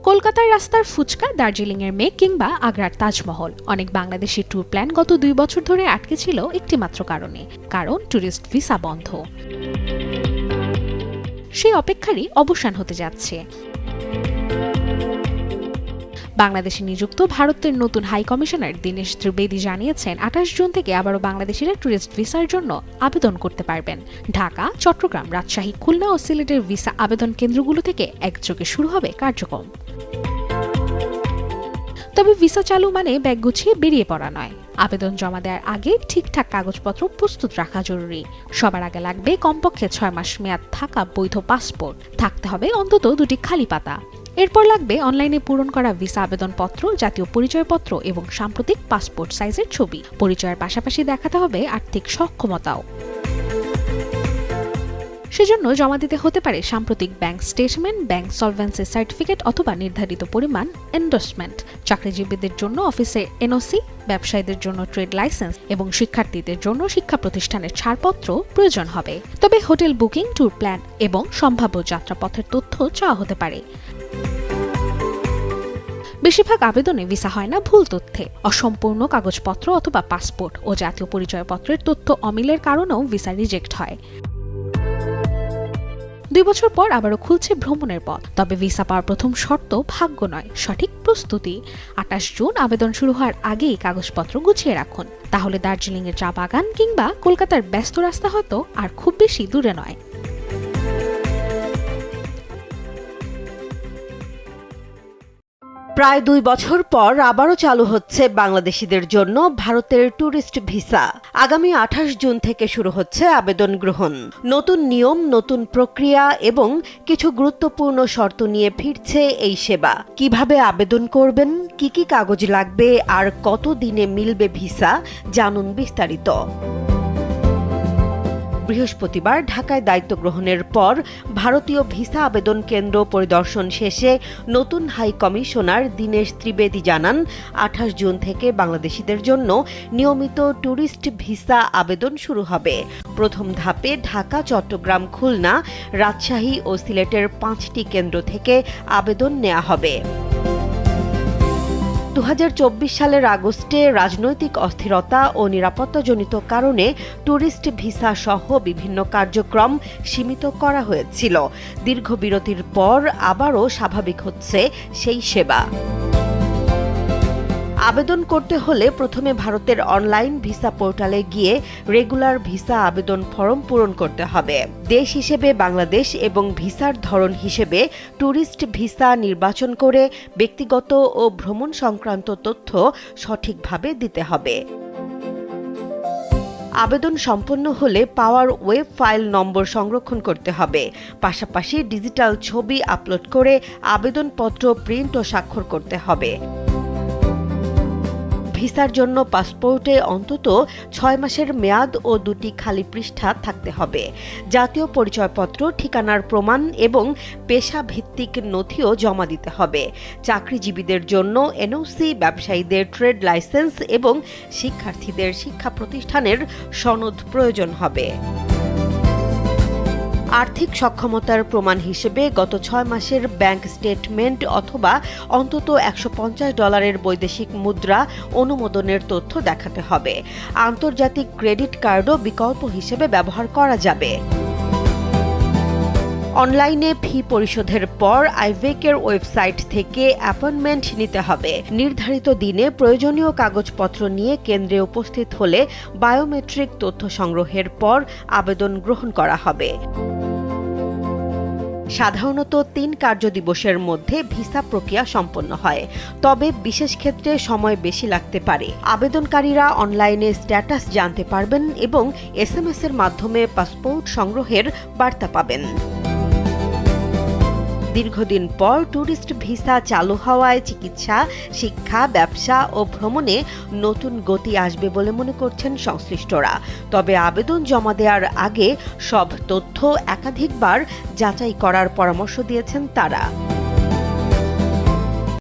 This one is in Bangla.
কলকাতার রাস্তার ফুচকা, দার্জিলিংয়ের মেঘ কিংবা আগ্রার তাজমহল, অনেক বাংলাদেশি ট্যুর প্ল্যান গত 2 বছর ধরে আটকে ছিল একটি মাত্র কারণ ট্যুরিস্ট ভিসা বন্ধ। সেই অপেক্ষারই অবসান হতে যাচ্ছে। বাংলাদেশে নিযুক্ত ভারতের নতুন হাই কমিশনার দীনেশ ত্রিবেদী জানিয়েছেন, 28 জুন থেকে আবারও বাংলাদেশিরা ট্যুরিস্ট ভিসার জন্য আবেদন করতে পারবেন। ঢাকা, চট্টগ্রাম, রাজশাহী, খুলনা ও সিলেটের ভিসা আবেদন কেন্দ্রগুলো থেকে একযোগে শুরু হবে কার্যক্রম। তবে ভিসা চালু মানে ব্যাগ গুছিয়ে বেরিয়ে পড়া নয়। আবেদন জমা দেওয়ার আগে ঠিকঠাক কাগজপত্র প্রস্তুত রাখা জরুরি। সবার আগে লাগবে কমপক্ষে 6 মাস মেয়াদ থাকা বৈধ পাসপোর্ট, থাকতে হবে অন্তত 2টি খালি পাতা। এরপর লাগবে অনলাইনে পূরণ করা ভিসা আবেদনপত্র, জাতীয় পরিচয়পত্র এবং সাম্প্রতিক পাসপোর্ট সাইজের ছবি। পরিচয়ের পাশাপাশি দেখাতে হবে আর্থিক সক্ষমতাও। সেজন্য জমা দিতে হতে পারে সাম্প্রতিক bank statement, bank solvency certificate অথবা নির্ধারিত পরিমাণ এন্ডোর্সমেন্ট। চাকরিজীবীদের জন্য অফিসের এনওসি, ব্যবসায়ীদের জন্য ট্রেড লাইসেন্স এবং শিক্ষার্থীদের জন্য শিক্ষা প্রতিষ্ঠানের ছাড়পত্র প্রয়োজন হবে। তবে হোটেল বুকিং, ট্যুর প্ল্যান এবং সম্ভাব্য যাত্রাপথের তথ্য চাওয়া হতে পারে। বেশিরভাগ আবেদনে ভিসা হয় না ভুল তথ্যে। অসম্পূর্ণ কাগজপত্র অথবা পাসপোর্ট ও জাতীয় পরিচয়পত্রের তথ্য অমিলের কারণেও ভিসা রিজেক্ট হয়। 2 বছর পর আবারও খুলছে ভ্রমণের পথ। তবে ভিসা পাওয়ার প্রথম শর্ত ভাগ্য নয়, সঠিক প্রস্তুতি। 28 জুন আবেদন শুরু হওয়ার আগেই কাগজপত্র গুছিয়ে রাখুন, তাহলে দার্জিলিংয়ের চা বাগান কিংবা কলকাতার ব্যস্ত রাস্তা হয়তো আর খুব বেশি দূরে নয়। প্রায় 2 বছর পর আবারও চালু হচ্ছে বাংলাদেশিদের জন্য ভারতের ট্যুরিস্ট ভিসা। আগামী 28 জুন থেকে শুরু হচ্ছে আবেদন গ্রহণ। নতুন নিয়ম, নতুন প্রক্রিয়া এবং কিছু গুরুত্বপূর্ণ শর্ত নিয়ে ফিরছে এই সেবা। কিভাবে আবেদন করবেন, কি কাগজ লাগবে আর কত দিনে মিলবে ভিসা, জানুন বিস্তারিত। বৃহস্পতিবার ঢাকায় দায়িত্ব গ্রহণের পর ভারতীয় ভিসা আবেদন কেন্দ্র পরিদর্শন শেষে নতুন হাই কমিশনার দীনেশ ত্রিবেদী জানান, 28 জুন থেকে বাংলাদেশিদের জন্য নিয়মিত ট্যুরিস্ট ভিসা আবেদন শুরু হবে। প্রথম ধাপে ঢাকা, চট্টগ্রাম, খুলনা, রাজশাহী ও সিলেটের 5টি কেন্দ্র থেকে আবেদন নেওয়া হবে। 2024 সালের আগস্টে রাজনৈতিক অস্থিরতা ও নিরাপত্তাজনিত কারণে ট্যুরিস্ট ভিসা সহ বিভিন্ন কার্যক্রম সীমিত করা হয়েছিল। দীর্ঘ বিরতির পর আবারও স্বাভাবিক হচ্ছে সেই সেবা। আবেদন করতে হলে প্রথমে ভারতের অনলাইন ভিসা পোর্টালে গিয়ে রেগুলার ভিসা আবেদন ফরম পূরণ করতে হবে। দেশ হিসেবে বাংলাদেশ এবং ভিসার ধরন হিসেবে ট্যুরিস্ট ভিসা নির্বাচন করে ব্যক্তিগত ও ভ্রমণ সংক্রান্ত তথ্য সঠিকভাবে দিতে হবে। আবেদন সম্পন্ন হলে পাওয়ার ওয়েব ফাইল নম্বর সংরক্ষণ করতে হবে। পাশাপাশি ডিজিটাল ছবি আপলোড করে আবেদনপত্র প্রিন্ট ও স্বাক্ষর করতে হবে। ভিসার জন্য পাসপোর্টে অন্তত 6 মাসের মেয়াদ ও 2টি খালি পৃষ্ঠা থাকতে হবে। জাতীয় পরিচয়পত্র, ঠিকানার প্রমাণ এবং পেশা ভিত্তিক নথিও জমা দিতে হবে। চাকরিজীবীদের জন্য এনওসি, ব্যবসায়ীদের ট্রেড লাইসেন্স এবং শিক্ষার্থীদের শিক্ষা প্রতিষ্ঠানের সনদ প্রয়োজন হবে। আর্থিক সক্ষমতার প্রমাণ হিসেবে গত 6 মাসের ব্যাংক স্টেটমেন্ট অথবা অন্তত $150 বৈদেশিক মুদ্রা অনুমোদনের তথ্য দেখাতে হবে। আন্তর্জাতিক ক্রেডিট কার্ডও বিকল্প হিসেবে ব্যবহার করা যাবে। অনলাইনে ফি পরিশোধের পর আইভেকের ওয়েবসাইট থেকে অ্যাপয়েন্টমেন্ট নিতে হবে। নির্ধারিত দিনে প্রয়োজনীয় কাগজপত্র নিয়ে কেন্দ্রে উপস্থিত হলে বায়োমেট্রিক তথ্য সংগ্রহের পর আবেদন গ্রহণ করা হবে। সাধারণত 3 কার্যদিবসের মধ্যে ভিসা প্রক্রিয়া সম্পন্ন হয়, তবে বিশেষ ক্ষেত্রে সময় বেশি লাগতে পারে। আবেদনকারীরা অনলাইনে স্ট্যাটাস জানতে পারবেন এবং SMS এর মাধ্যমে পাসপোর্ট সংগ্রহের বার্তা পাবেন। দীর্ঘদিন পর ট্যুরিস্ট ভিসা চালু হওয়ায় চিকিৎসা, শিক্ষা, ব্যবসা ও ভ্রমণে নতুন গতি আসবে বলে মনে করছেন সংশ্লিষ্টরা। তবে আবেদন জমা দেওয়ার আগে সব তথ্য একাধিকবার যাচাই করার পরামর্শ দিয়েছেন তারা।